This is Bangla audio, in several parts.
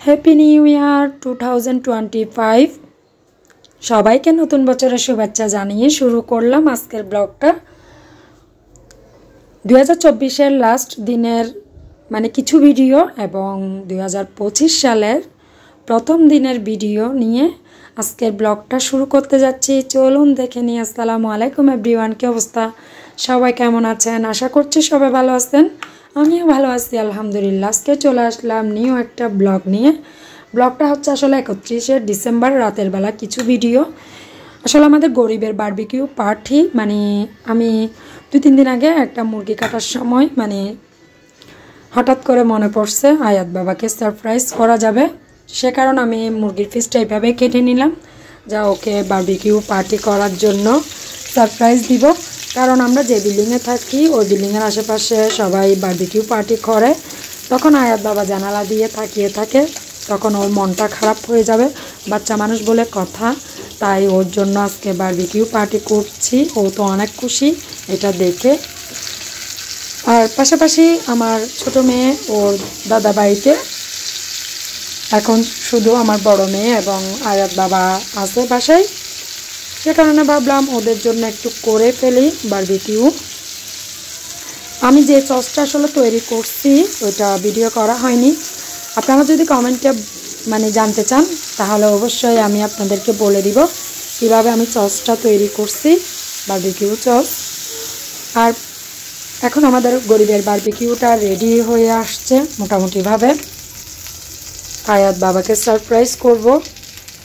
হ্যাপি নিউ ইয়ার 2025 সবাইকে নতুন বছরের শুভেচ্ছা জানিয়ে শুরু করলাম আজকের ব্লগটা। 2024-এর লাস্ট দিনের কিছু ভিডিও এবং 2025 সালের প্রথম দিনের ভিডিও নিয়ে আজকের ব্লগটা শুরু করতে যাচ্ছি। চলুন দেখে নিই। আসসালামু আলাইকুম এভরিওয়ান, কি অবস্থা? সবাই কেমন আছেন? আশা করছি সবাই ভালো আছেন। আমিও ভালো আছি আলহামদুলিল্লাহ। আজকে চলে আসলাম নিউ একটা ব্লগ নিয়ে। ব্লগটা হচ্ছে আসলে 31শে ডিসেম্বর রাতের বেলা কিছু ভিডিও। আসলে আমাদের গরিবের বারবিকিউ পার্টি আমি 2-3 দিন আগে একটা মুরগি কাটার সময় হঠাৎ করে মনে পড়ছে আয়াত বাবাকে সারপ্রাইজ করা যাবে, সে কারণে আমি মুরগির পিসটা এইভাবে কেটে নিলাম যা ওকে বারবিকিউ পার্টি করার জন্য সারপ্রাইজ দিব। কারণ আমরা যে বিল্ডিংয়ে থাকি ওই বিল্ডিংয়ের আশেপাশে সবাই বারবিকিউ পার্টি করে, তখন আয়াত বাবা জানালা দিয়ে তাকিয়ে থাকে, তখন ওর মনটা খারাপ হয়ে যাবে, বাচ্চা মানুষ বলে কথা। তাই ওর জন্য আজকে বারবিকিউ পার্টি করছি। ও তো অনেক খুশি এটা দেখে। আর পাশাপাশি আমার ছোট মেয়ে ওর দাদা বাড়িতে, এখন শুধু আমার বড় মেয়ে এবং আয়াত বাবা আছে বাসায়, সে কারণে ভাবলাম ওদের জন্য একটু করে ফেলি বারবিকিউ। আমি যে সসটা আসলে তৈরি করছি ওইটা ভিডিও করা হয়নি। আপনারা যদি কমেন্টে জানতে চান তাহলে অবশ্যই আমি আপনাদেরকে বলে দিব কীভাবে আমি সসটা তৈরি করছি, বারবিকিউ সস। আর এখন আমাদের গরিবের বারবিকিউটা রেডি হয়ে আসছে মোটামুটিভাবে। আয়াত বাবাকে সারপ্রাইজ করব,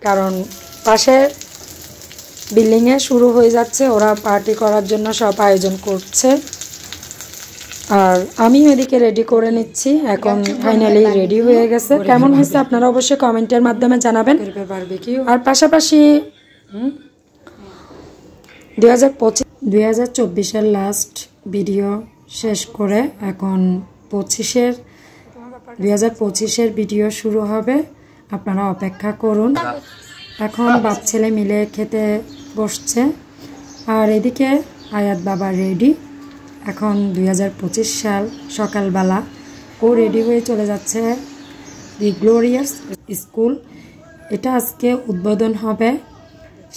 কারণ পাশে বিল্ডিংয়ে শুরু হয়ে যাচ্ছে, ওরা পার্টি করার জন্য সব আয়োজন করছে। আর আমি এদিকে রেডি করে নিচ্ছি। এখন ফাইনালি রেডি হয়ে গেছে। কেমন হয়েছে আপনারা অবশ্যই কমেন্টের মাধ্যমে জানাবেন। আর পাশাপাশি 2024-এর লাস্ট ভিডিও শেষ করে এখন 2025-এর ভিডিও শুরু হবে, আপনারা অপেক্ষা করুন। এখন বাপ ছেলে মিলে খেতে বসছে। আর এদিকে আয়াত বাবা রেডি। এখন 2025 সাল সকালবেলা ও রেডি হয়ে চলে যাচ্ছে দি গ্লোরিয়াস স্কুল। এটা আজকে উদ্বোধন হবে,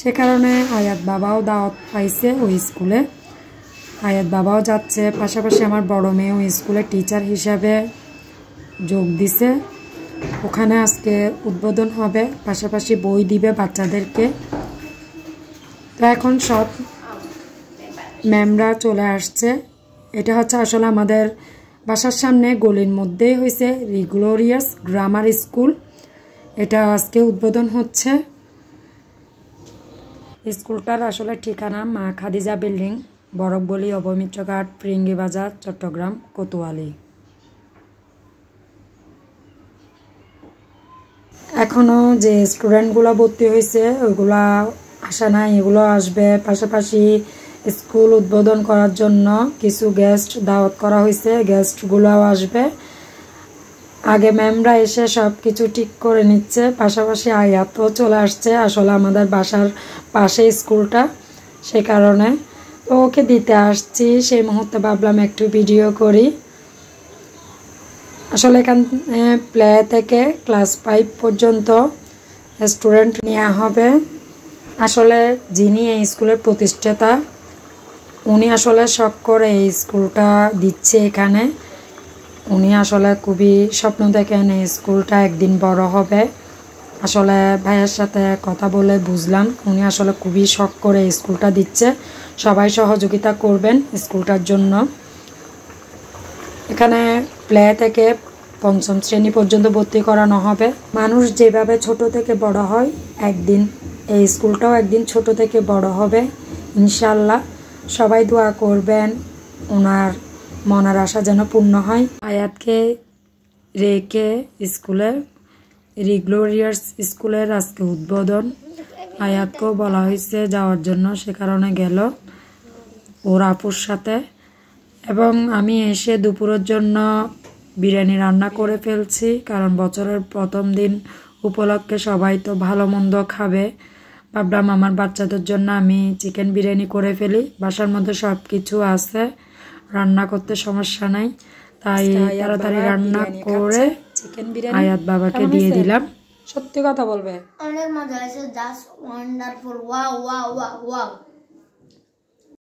সে কারণে আয়াত বাবাও দাওয়াত পাইছে ওই স্কুলে। আয়াত বাবাও যাচ্ছে, পাশাপাশি আমার বড় মেয়েও স্কুলে টিচার হিসাবে যোগ দিছে। ওখানে আজকে উদ্বোধন হবে, পাশাপাশি বই দিবে বাচ্চাদেরকে। তো এখন সব ম্যামরা চলে আসছে। এটা হচ্ছে আসলে আমাদের বাসার সামনে গলির মধ্যেই হয়েছে গ্লোরিয়াস গ্রামার স্কুল। এটা আজকে উদ্বোধন হচ্ছে। স্কুলটার আসলে ঠিকানা মা খাদিজা বিল্ডিং, বরকবলি, অবমিত্রঘাট, ফিরিঙ্গি বাজার, চট্টগ্রাম, কোতোয়ালি। এখনও যে স্টুডেন্টগুলো ভর্তি হয়েছে ওইগুলা আসা নাই, এগুলো আসবে। পাশাপাশি স্কুল উদ্বোধন করার জন্য কিছু গেস্ট দাওয়াত করা হয়েছে, গেস্টগুলোও আসবে। আগে ম্যামরা এসে সব কিছু ঠিক করে নিচ্ছে, পাশাপাশি আয়াতও চলে আসছে। আসলে আমাদের বাসার পাশে স্কুলটা, সে কারণে তো ওকে দিতে আসছি। সেই মুহূর্তে ভাবলাম একটু ভিডিও করি। আসলে এখানে প্লে থেকে ক্লাস 5 পর্যন্ত স্টুডেন্ট নেওয়া হবে। আসলে যিনি এই স্কুলের প্রতিষ্ঠাতা উনি আসলে শখ করে এই স্কুলটা দিচ্ছে এখানে। উনি আসলে খুবই স্বপ্ন দেখেন এই স্কুলটা একদিন বড় হবে। আসলে ভাইয়ের সাথে কথা বলে বুঝলাম উনি আসলে খুবই শখ করে এই স্কুলটা দিচ্ছে। সবাই সহযোগিতা করবেন স্কুলটার জন্য। এখানে প্লে থেকে 5ম শ্রেণী পর্যন্ত ভর্তি করানো হবে। মানুষ যেভাবে ছোট থেকে বড় হয়, একদিন এই স্কুলটাও একদিন ছোট থেকে বড় হবে ইনশাল্লাহ। সবাই দোয়া করবেন ওনার মনের আশা যেন পূর্ণ হয়। আয়াতকে রেখে স্কুলের গ্লোরিয়াস স্কুলের আজকে উদ্বোধন। আয়াতকেও বলা হয়েছে যাওয়ার জন্য, সে কারণে গেল ওর আপুর সাথে। এবং আমি এসে দুপুরের জন্য বিরিয়ানি রান্না করে ফেলছি, কারণ বছরের প্রথম দিন উপলক্ষে সবাই তো ভালো মন্দ খাবে। ভাবলাম আমার বাচ্চাদের জন্য আমি চিকেন বিরিয়ানি করে ফেলি। বাসার মধ্যে সব কিছু আছে, রান্না করতে সমস্যা নাই, তাই তাড়াতাড়ি রান্না করে চিকেন বিরিয়ানি আয়াত বাবাকে দিয়ে দিলাম। সত্যি কথা বলবে, অনেক মজা হয়েছে, just wonderful, wow wow wow wow.